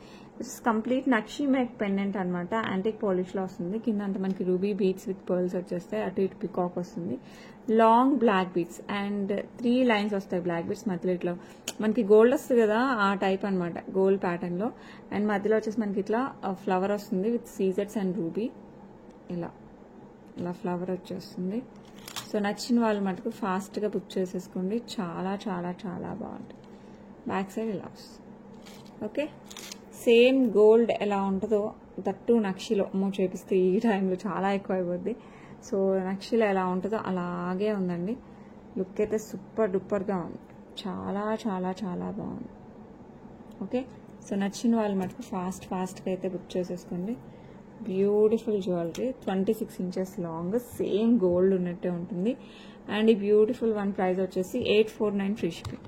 కంప్లీట్ నక్షీ మేక్ పెండెంట్ అనమాట, యాంటిక్ పాలిష్ లో వస్తుంది. కింద అంతా మనకి రూబీ బీట్స్ విత్ పర్ల్స్ వచ్చేస్తాయి, అటు ఇటు పికాక్ వస్తుంది. Long black beads and 3 lines వస్తాయి బ్లాక్ బీట్స్ మధ్యలో. ఇట్లా మనకి గోల్డ్ వస్తుంది కదా, ఆ టైప్ అనమాట, గోల్డ్ ప్యాటర్న్ లో. అండ్ మధ్యలో వచ్చేసి మనకి ఇట్లా ఫ్లవర్ వస్తుంది విత్ సీజెట్స్ అండ్ రూబీ, ఇలా ఇలా ఫ్లవర్ వచ్చేస్తుంది. సో నచ్చిన వాళ్ళు మటుకు ఫాస్ట్గా బుక్ చేసేసుకోండి, చాలా చాలా చాలా బాగుంటుంది. బ్యాక్ సైడ్ ఇలా వస్తుంది. ఓకే, సేమ్ గోల్డ్ ఎలా ఉంటుందో దట్టు నక్షిలో అమ్మో చేపిస్తే ఈ టైంలో చాలా ఎక్కువ అయిపోద్ది. సో నక్షిలో ఎలా ఉంటుందో అలాగే ఉందండి. లుక్ అయితే సూపర్ డూపర్గా ఉంది, చాలా చాలా చాలా బాగుంది. ఓకే, సో నచ్చిన వాళ్ళు మటుకు ఫాస్ట్గా అయితే బుక్ చేసేసుకోండి. Beautiful jewellery, 26 inches long, same gold ఉన్నట్టే ఉంటుంది. అండ్ ఈ బ్యూటిఫుల్ వన్ ప్రైస్ వచ్చేసి 849 free shipping,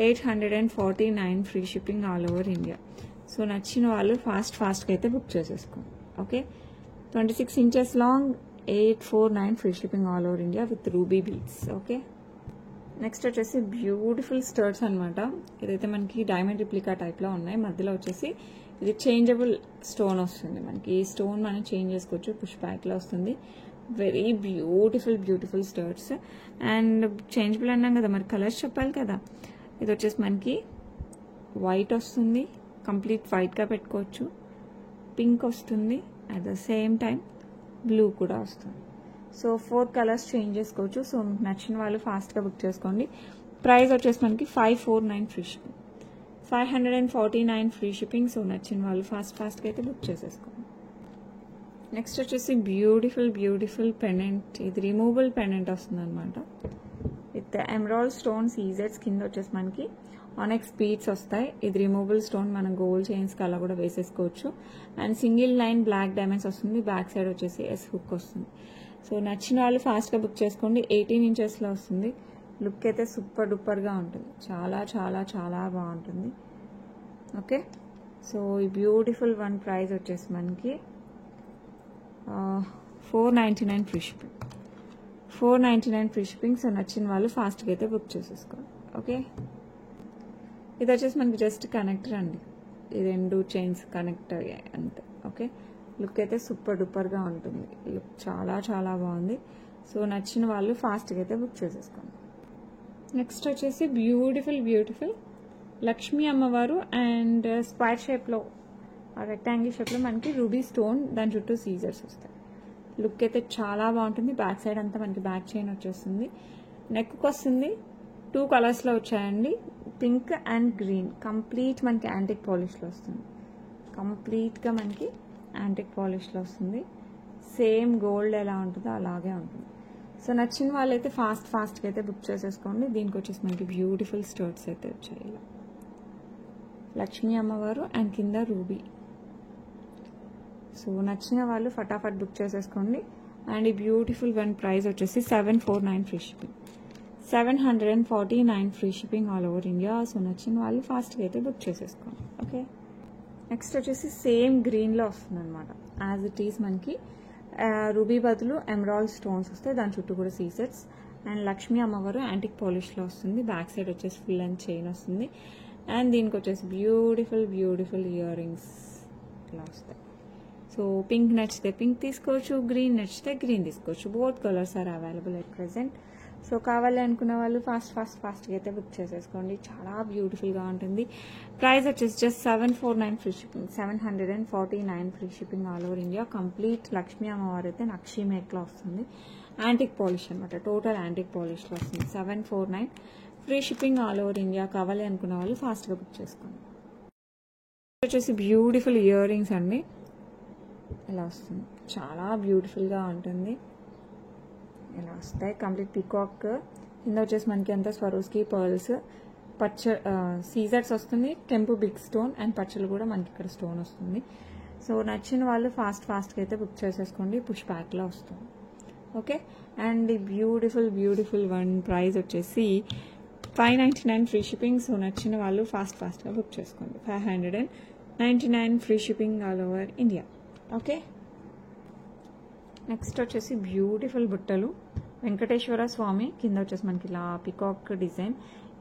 849 free shipping all over India. So నచ్చిన వాళ్ళు ఫాస్ట్గా అయితే బుక్ చేసేసుకోండి. Okay, 26 inches long, 849 free shipping all over India with ruby beads. Okay, next వచ్చేసి బ్యూటిఫుల్ స్టర్ట్స్ అనమాట. ఇదైతే మనకి డైమండ్ రిప్లికా టైప్లో ఉన్నాయి. మధ్యలో వచ్చేసి ఇది చేంజబుల్ స్టోన్ వస్తుంది మనకి, ఈ స్టోన్ మనం చేంజ్ చేసుకోవచ్చు, పుష్ బ్యాక్లో వస్తుంది. Very beautiful beautiful స్టర్ట్స్. And changeable అన్నాం కదా, మరి కలర్స్ చెప్పాలి కదా. ఇది వచ్చేసి మనకి వైట్ వస్తుంది, కంప్లీట్ వైట్గా పెట్టుకోవచ్చు. పింక్ వస్తుంది, at the same time blue కూడా వస్తుంది. సో 4 కలర్స్ చేంజ్ చేసుకోవచ్చు. సో నచ్చిన వాళ్ళు ఫాస్ట్గా బుక్ చేసుకోండి. ప్రైస్ వచ్చేసి మనకి 549 free shipping, 549 free shipping. So నచ్చిన వాళ్ళు ఫాస్ట్గా అయితే బుక్ చేసేసుకోండి. నెక్స్ట్ వచ్చేసి బ్యూటిఫుల్ పెండెంట్, ఇది రిమూవబుల్ పెండెంట్ వస్తుంది అనమాట విత్ ఎమరాల్డ్ స్టోన్ సీజెట్స్. కింద వచ్చేసి మనకి ఆనెక్స్ బీడ్స్ వస్తాయి. ఇది రిమూవబుల్ స్టోన్, మనం గోల్డ్ చైన్స్కి అలా కూడా వేసేసుకోవచ్చు. And single line black diamonds వస్తుంది. బ్యాక్ సైడ్ వచ్చేసి ఎస్ హుక్ వస్తుంది. సో నచ్చిన వాళ్ళు ఫాస్ట్గా బుక్ చేసుకోండి. 18 ఇంచెస్లో వస్తుంది. లుక్ అయితే సూపర్ డూపర్గా ఉంటుంది, చాలా చాలా చాలా బాగుంటుంది. ఓకే, సో ఈ బ్యూటిఫుల్ వన్ ప్రైస్ వచ్చేసి మనకి 499 free shipping, 499 free shipping. So నచ్చిన వాళ్ళు ఫాస్ట్గా అయితే బుక్ చేసేసుకోండి. ఓకే, ఇది వచ్చేసి మనకి జస్ట్ కనెక్టర్ అండి, ఈ 2 చైన్స్ కనెక్ట్ అయ్యాయి అంతే. ఓకే, లుక్ అయితే సూపర్ డూపర్గా ఉంటుంది, లుక్ చాలా చాలా బాగుంది. సో నచ్చిన వాళ్ళు ఫాస్ట్గా అయితే బుక్ చేసేసుకోండి. నెక్స్ట్ వచ్చేసి బ్యూటిఫుల్ లక్ష్మీ అమ్మవారు అండ్ స్క్వేర్ షేప్లో, రెక్టాంగిల్ షేప్లో మనకి రూబీ స్టోన్, దాని చుట్టూ సీజర్స్ వస్తాయి. లుక్ అయితే చాలా బాగుంటుంది. బ్యాక్ సైడ్ అంతా మనకి బ్యాక్ చైన్ వచ్చేస్తుంది. నెక్కి వస్తుంది 2 కలర్స్లో వచ్చాయండి, పింక్ అండ్ గ్రీన్. కంప్లీట్ మనకి యాంటిక్ పాలిష్లో వస్తుంది, కంప్లీట్గా మనకి యాంటిక్ పాలిష్లో వస్తుంది. సేమ్ గోల్డ్ ఎలా ఉంటుందో అలాగే ఉంటుంది. సో నచ్చిన వాళ్ళైతే ఫాస్ట్గా అయితే బుక్ చేసేసుకోండి. దీనికి వచ్చేసి మనకి బ్యూటిఫుల్ స్టర్ట్స్ అయితే వచ్చాయి, ఇలా లక్ష్మీ అమ్మవారు అండ్ కింద రూబీ. సో నచ్చిన వాళ్ళు ఫటాఫట్ బుక్ చేసేసుకోండి. అండ్ ఈ బ్యూటిఫుల్ వన్ ప్రైస్ వచ్చేసి 749 free shipping, 749 free shipping all over India. So నచ్చిన వాళ్ళు ఫాస్ట్గా అయితే బుక్ చేసేసుకోండి. ఓకే, నెక్స్ట్ వచ్చేసి సేమ్ గ్రీన్లో వస్తుంది అనమాట, యాజ్ ఇట్ ఈస్ మనకి రూబీ బదులు ఎమరాల్డ్ స్టోన్స్ వస్తాయి, దాని చుట్టూ కూడా సీసెట్స్. అండ్ లక్ష్మీ అమ్మవారు యాంటిక్ పాలిష్లో వస్తుంది. బ్యాక్ సైడ్ వచ్చేసి ఫుల్ అండ్ చైన్ వస్తుంది. అండ్ దీనికి వచ్చేసి బ్యూటిఫుల్ ఇయర్ రింగ్స్ ఇలా వస్తాయి. సో పింక్ నచ్చితే పింక్ తీసుకోవచ్చు, గ్రీన్ నచ్చితే గ్రీన్ తీసుకోవచ్చు. Both colours are available at present. So కావాలి అనుకున్న వాళ్ళు ఫాస్ట్గా అయితే బుక్ చేసేసుకోండి. చాలా బ్యూటిఫుల్గా ఉంటుంది. ప్రైస్ వచ్చేసి just 749 free shipping, 749 free shipping all over India. Complete Lakshmi అమ్మవారు అయితే నక్షి మేక్లో వస్తుంది. యాంటిక్ పాలిష్ అనమాట, టోటల్ యాంటిక్ పాలిష్లో వస్తుంది. 749 free shipping all over India. కావాలి అనుకున్న వాళ్ళు ఫాస్ట్గా బుక్ చేసుకోండి. వచ్చేసి బ్యూటిఫుల్ ఇయర్ రింగ్స్ అండి, ఇలా వస్తుంది. చాలా బ్యూటిఫుల్గా ఉంటుంది. ఇలా వస్తాయి. కంప్లీట్ పికాక్ కింద వచ్చేసి మనకి అంతా స్వరోస్కి పర్ల్స్, పచ్చ సీజర్స్ వస్తుంది, కెంపు బిగ్ స్టోన్ అండ్ పచ్చలు కూడా మనకి ఇక్కడ స్టోన్ వస్తుంది. సో నచ్చిన వాళ్ళు ఫాస్ట్గా అయితే బుక్ చేసేసుకోండి. పుష్ బ్యాక్లో వస్తుంది. Okay, and beautiful one price వచ్చేసి 599 ఫ్రీ షిప్పింగ్. సో నచ్చిన వాళ్ళు ఫాస్ట్గా బుక్ చేసుకోండి. 599 free shipping all over India. Okay, next వచ్చేసి బ్యూటిఫుల్ బుట్టలు, వెంకటేశ్వర స్వామి. కింద వచ్చేసి మనకి ఇలా పికాక్ డిజైన్.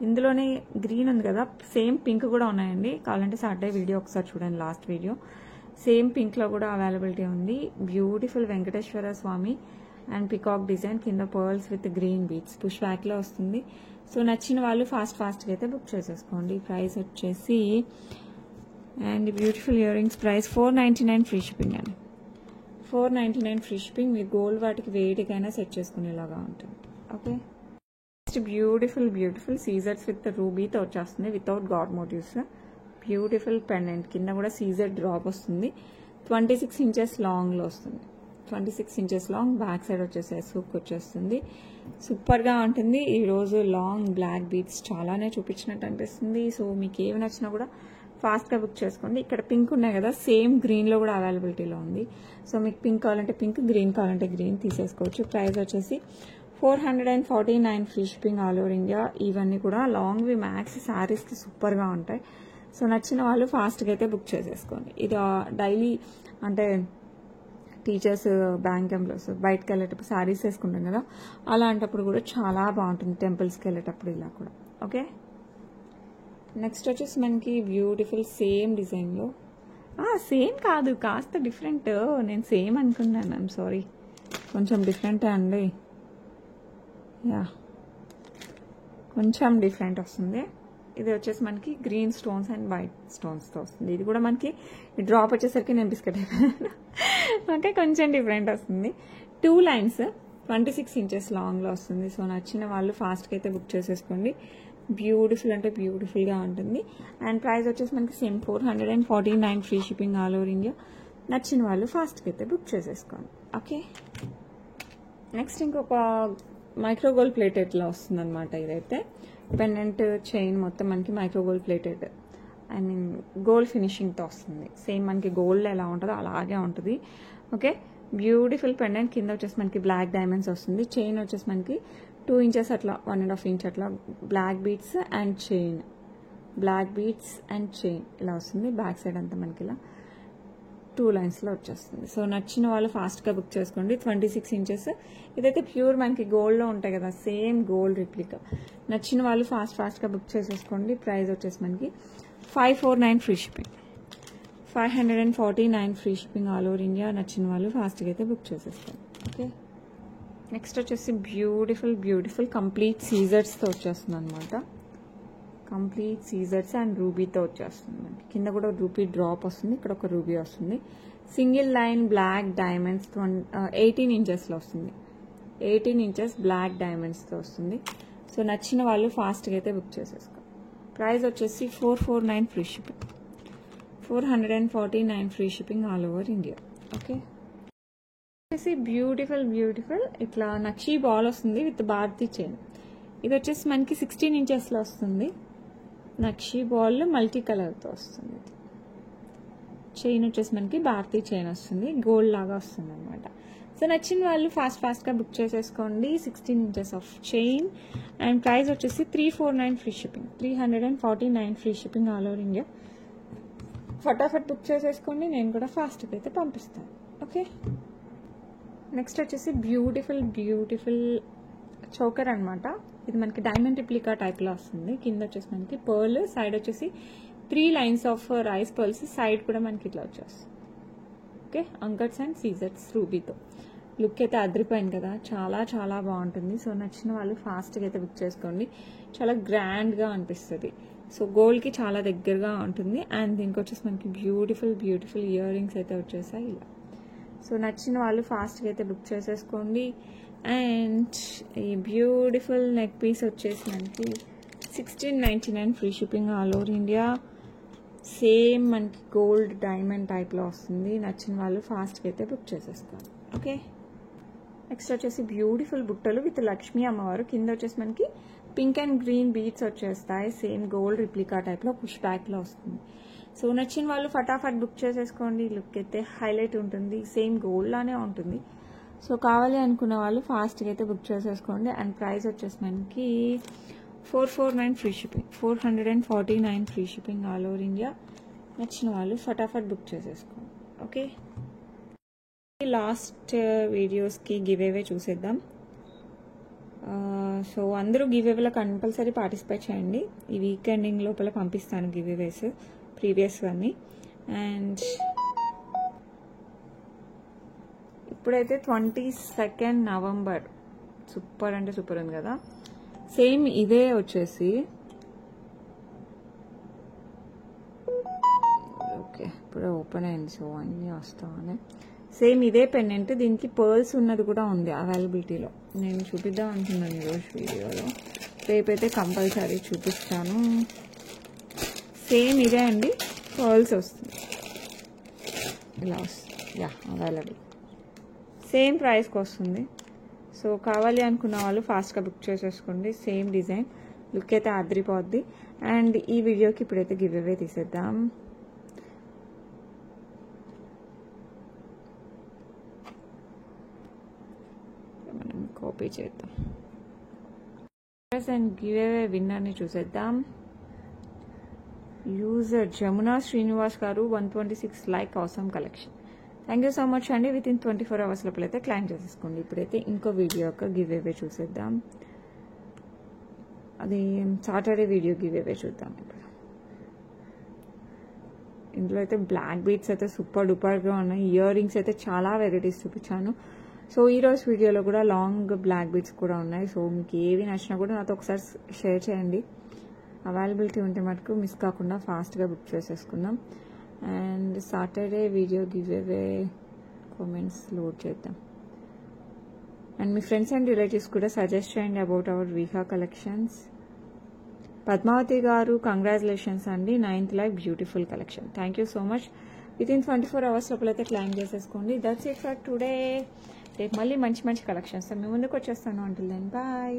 ఇందులోనే గ్రీన్ ఉంది కదా, సేమ్ పింక్ కూడా ఉన్నాయండి. కావాలంటే సాటర్డే వీడియో ఒకసారి చూడండి, లాస్ట్ వీడియో. సేమ్ పింక్లో కూడా అవైలబిలిటీ ఉంది. Beautiful Venkateswara Swamy and peacock design, కింద pearls with green beads, push బ్యాక్లో వస్తుంది. సో నచ్చిన వాళ్ళు ఫాస్ట్గా అయితే బుక్ చేసేసుకోండి. ప్రైస్ వచ్చేసి and beautiful ear rings price 499 free shipping అండి. 499 ఫ్రీ షిప్పింగ్. మీరు గోల్డ్ వాటికి వేటికైనా సెట్ చేసుకునేలాగా ఉంటుంది. Okay, next beautiful scissors with రూబీతో వచ్చేస్తుంది, without god motives. Beautiful pendant, కింద కూడా సీజర్ డ్రాప్ వస్తుంది. 26 ఇంచెస్ లాంగ్లో వస్తుంది. 26 ఇంచెస్ లాంగ్, బ్యాక్ సైడ్ వచ్చేసి హుక్ వచ్చేస్తుంది. సూపర్గా ఉంటుంది. ఈరోజు లాంగ్ బ్లాక్ బీడ్స్ చాలానే చూపించినట్టు అనిపిస్తుంది. సో మీకు ఏమి నచ్చినా కూడా ఫాస్ట్గా బుక్ చేసుకోండి. ఇక్కడ పింక్ ఉన్నాయి కదా, సేమ్ గ్రీన్లో కూడా అవైలబిలిటీలో ఉంది. సో మీకు పింక్ కావాలంటే పింక్, గ్రీన్ కావాలంటే గ్రీన్ తీసేసుకోవచ్చు. ప్రైస్ వచ్చేసి 449 free shipping all over India. ఇవన్నీ కూడా లాంగ్వి మ్యాక్స్ శారీస్కి సూపర్గా ఉంటాయి. సో నచ్చిన వాళ్ళు ఫాస్ట్గా అయితే బుక్ చేసేసుకోండి. ఇది డైలీ అంటే టీచర్స్, బ్యాంక్ ఎంప్లాయీస్ బయటకు వెళ్ళేటప్పుడు శారీస్ వేసుకుంటాం కదా, అలాంటప్పుడు కూడా చాలా బాగుంటుంది. టెంపుల్స్కి వెళ్ళేటప్పుడు ఇలా కూడా. ఓకే, నెక్స్ట్ వచ్చేసి మనకి బ్యూటిఫుల్ సేమ్ డిజైన్లో, సేమ్ కాదు కాస్త డిఫరెంట్. నేను సేమ్ అనుకున్నాను, ఐమ్ సారీ, కొంచెం డిఫరెంటే అండి. యా, కొంచెం డిఫరెంట్ వస్తుంది. ఇది వచ్చేసి మనకి గ్రీన్ స్టోన్స్ అండ్ వైట్ స్టోన్స్తో వస్తుంది. ఇది కూడా మనకి డ్రాప్ వచ్చేసరికి నేను బిస్కెట్ అయిపోయాను. ఓకే, కొంచెం డిఫరెంట్ వస్తుంది. 2 లైన్స్ 26 ఇంచెస్ లాంగ్లో వస్తుంది. సో నచ్చిన వాళ్ళు ఫాస్ట్గా అయితే బుక్ చేసేసుకోండి. బ్యూటిఫుల్ అంటే బ్యూటిఫుల్గా ఉంటుంది. అండ్ ప్రైస్ వచ్చేసి మనకి same 449 free shipping all over India. నచ్చిన వాళ్ళు ఫాస్ట్గా అయితే బుక్ చేసేసుకోండి. ఓకే, నెక్స్ట్ ఇంకొక మైక్రో గోల్డ్ ప్లేటెడ్లో వస్తుంది అనమాట. ఇదైతే పెండెంట్ చైన్ మొత్తం మనకి micro gold plated, I mean gold ఫినిషింగ్తో వస్తుంది. సేమ్ మనకి గోల్డ్ ఎలా ఉంటుందో అలాగే ఉంటుంది. ఓకే, బ్యూటిఫుల్ పెండెంట్, కింద వచ్చేసి మనకి బ్లాక్ డైమండ్స్ వస్తుంది. చైన్ వచ్చేసి మనకి 2 ఇంచెస్ అట్లా, 1.5 ఇంచ్ అట్లా బ్లాక్ బీడ్స్ అండ్ చైన్, ఇలా వస్తుంది. బ్యాక్ సైడ్ అంతా మనకి ఇలా 2 లైన్స్లో వచ్చేస్తుంది. సో నచ్చిన వాళ్ళు ఫాస్ట్గా బుక్ చేసుకోండి. 26 ఇంచెస్. ఇదైతే ప్యూర్ మనకి గోల్డ్లో ఉంటాయి కదా, సేమ్ గోల్డ్ రిప్లికా. నచ్చిన వాళ్ళు ఫాస్ట్గా బుక్ చేసేసుకోండి. ప్రైస్ వచ్చేసి మనకి 549 free shipping, 549 free shipping all over India. నచ్చిన వాళ్ళు ఫాస్ట్గా అయితే బుక్ చేసేసుకోండి. ఓకే, నెక్స్ట్ వచ్చేసి బ్యూటిఫుల్ కంప్లీట్ సీజర్స్తో వచ్చేస్తుంది అనమాట. కంప్లీట్ సీజర్స్ అండ్ రూబీతో వచ్చేస్తుంది. మనకి కింద కూడా రూబీ డ్రాప్ వస్తుంది, ఇక్కడ ఒక రూబీ వస్తుంది. సింగిల్ లైన్ బ్లాక్ డైమండ్స్ 18 ఇంచెస్లో వస్తుంది. 18 ఇంచెస్ బ్లాక్ డైమండ్స్తో వస్తుంది. సో నచ్చిన వాళ్ళు ఫాస్ట్గా అయితే బుక్ చేసేసుకోండి. ప్రైస్ వచ్చేసి 449 free shipping, 449 free shipping all over India. Okay, వచ్చేసి బ్యూటిఫుల్ ఇట్లా నక్షి బాల్ వస్తుంది విత్ భారతీ చైన్. ఇది వచ్చేసి మనకి 16 ఇంచెస్లో వస్తుంది. నక్షి బాల్ మల్టీ కలర్తో వస్తుంది. చైన్ వచ్చేసి మనకి భారతీ చైన్ వస్తుంది, గోల్డ్ లాగా వస్తుంది అనమాట. సో నచ్చిన వాళ్ళు ఫాస్ట్గా బుక్ చేసేసుకోండి. 16 inches of chain. And price వచ్చేసి 349 free shipping, 349 free shipping all over India. ఫటాఫట్ బుక్ చేసేసుకోండి, నేను కూడా ఫాస్ట్గా అయితే పంపిస్తాను. ఓకే, నెక్స్ట్ వచ్చేసి బ్యూటిఫుల్ చోకర్ అనమాట. ఇది మనకి డైమండ్ రిప్లికా టైప్లో వస్తుంది. కింద వచ్చేసి మనకి పర్ల్, సైడ్ వచ్చేసి 3 lines of rice pearls, side కూడా మనకి ఇట్లా వచ్చేస్తుంది. ఓకే, అంకట్స్ అండ్ సీజర్స్ రూబీతో. లుక్ అయితే అదిరిపోయింది కదా, చాలా చాలా బాగుంటుంది. సో నచ్చిన వాళ్ళు ఫాస్ట్గా అయితే బుక్ చేసుకోండి, చాలా గ్రాండ్గా అనిపిస్తుంది. సో గోల్డ్కి చాలా దగ్గరగా ఉంటుంది. అండ్ దీనికి వచ్చేసి మనకి బ్యూటిఫుల్ బ్యూటిఫుల్ ఇయర్ రింగ్స్ అయితే వచ్చేసాయి ఇలా. సో నచ్చిన వాళ్ళు ఫాస్ట్గా అయితే బుక్ చేసేసుకోండి. అండ్ ఈ బ్యూటిఫుల్ నెక్ పీస్ వచ్చేసి మనకి 1699 free shipping all over India. Same మనకి గోల్డ్ డైమండ్ టైప్లో వస్తుంది. నచ్చిన వాళ్ళు ఫాస్ట్గా అయితే బుక్ చేసేసుకోండి. ఓకే, నెక్స్ట్ వచ్చేసి బ్యూటిఫుల్ బుట్టలు విత్ లక్ష్మీ అమ్మవారు. కింద వచ్చేసి మనకి పింక్ అండ్ గ్రీన్ బీడ్స్ వచ్చేస్తాయి. సేమ్ గోల్డ్ రిప్లికా టైప్లో పుష్ బ్యాక్లో వస్తుంది. సో నచ్చిన వాళ్ళు ఫటాఫట్ బుక్ చేసేసుకోండి. లుక్ అయితే హైలైట్ ఉంటుంది, సేమ్ గోల్డ్ లానే ఉంటుంది. సో కావాలి అనుకున్న వాళ్ళు ఫాస్ట్గా అయితే బుక్ చేసేసుకోండి. అండ్ ప్రైస్ వచ్చేసి మనకి 449 free shipping, 449 free shipping all over India. నచ్చిన వాళ్ళు ఫటాఫట్ బుక్ చేసేసుకోండి. ఓకే, లాస్ట్ వీడియోస్కి గివ్ అవే చూసేద్దాం. సో అందరూ గివ్ అవేలో కంపల్సరీ పార్టిసిపేట్ చేయండి. ఈ వీక్ ఎండింగ్ లోపల పంపిస్తాను గివ్ అవేస్ ప్రీవియస్ అన్ని. అండ్ ఇప్పుడైతే 22 నవంబర్ సూపర్ అంటే సూపర్ ఉంది కదా. సేమ్ ఇదే వచ్చేసి ఓకే ఇప్పుడే ఓపెన్ అయింది. సో అన్నీ వస్తామని సేమ్ ఇదే పెండెంట్, దీనికి పర్ల్స్ ఉన్నది కూడా ఉంది అవైలబిలిటీలో. నేను చూపిద్దాం అనుకున్నాను ఈరోజు వీడియోలో, రేపైతే కంపల్సరీ చూపిస్తాను. సేమ్ ఇదే అండి, పర్ల్స్ వస్తుంది ఇలా వస్తుంది. యా అవైలబుల్, సేమ్ ప్రైస్కి వస్తుంది. సో కావాలి అనుకున్న వాళ్ళు ఫాస్ట్గా బుక్ చేసేసుకోండి. సేమ్ డిజైన్, లుక్ అయితే అదిరిపోద్ది. అండ్ ఈ వీడియోకి ఇప్పుడైతే గివ్ అవే తీసేద్దాం. మనం కాపీ చేద్దాం అండ్ గివ్ అవే విన్నర్ని చూసేద్దాం. యూజర్ జమునా శ్రీనివాస్ గారు 126 లైక్ అవసరం collection. Thank you so much అండి. విత్ ఇన్ 24 అవర్స్ లోపల అయితే క్లైమ్ చేసేసుకోండి. ఇప్పుడైతే ఇంకో వీడియో యొక్క గివ్ అవే చూసేద్దాం. అది సాటర్డే వీడియో గివ్ అవే చూద్దాం. ఇప్పుడు ఇందులో అయితే బ్లాక్ బీడ్స్ అయితే సూపర్ డూపర్గా ఉన్నాయి. ఇయర్ రింగ్స్ అయితే చాలా వెరైటీస్ చూపించాను. సో ఈరోజు వీడియోలో కూడా లాంగ్ బ్లాక్ బీడ్స్ కూడా ఉన్నాయి. సో మీకు ఏవి నచ్చినా కూడా నాతో ఒకసారి షేర్ చేయండి. అవైలబిలిటీ ఉంటే మటుకు మిస్ కాకుండా ఫాస్ట్గా బుక్ చేసేసుకుందాం. And Saturday video give away comments load చేద్దాం. అండ్ మీ ఫ్రెండ్స్ అండ్ రిలేటివ్స్ కూడా సజెస్ట్ చేయండి about our Viha collections. Padmavathi garu congratulations అండి, 9th live beautiful collection. Thank you so much. With in 24 hours లోపలైతే క్లైమ్ చేసేసుకోండి. That's it for today. రేపు మళ్ళీ మంచి మంచి కలెక్షన్స్ మీ ముందుకు వచ్చేస్తాను. Until then bye.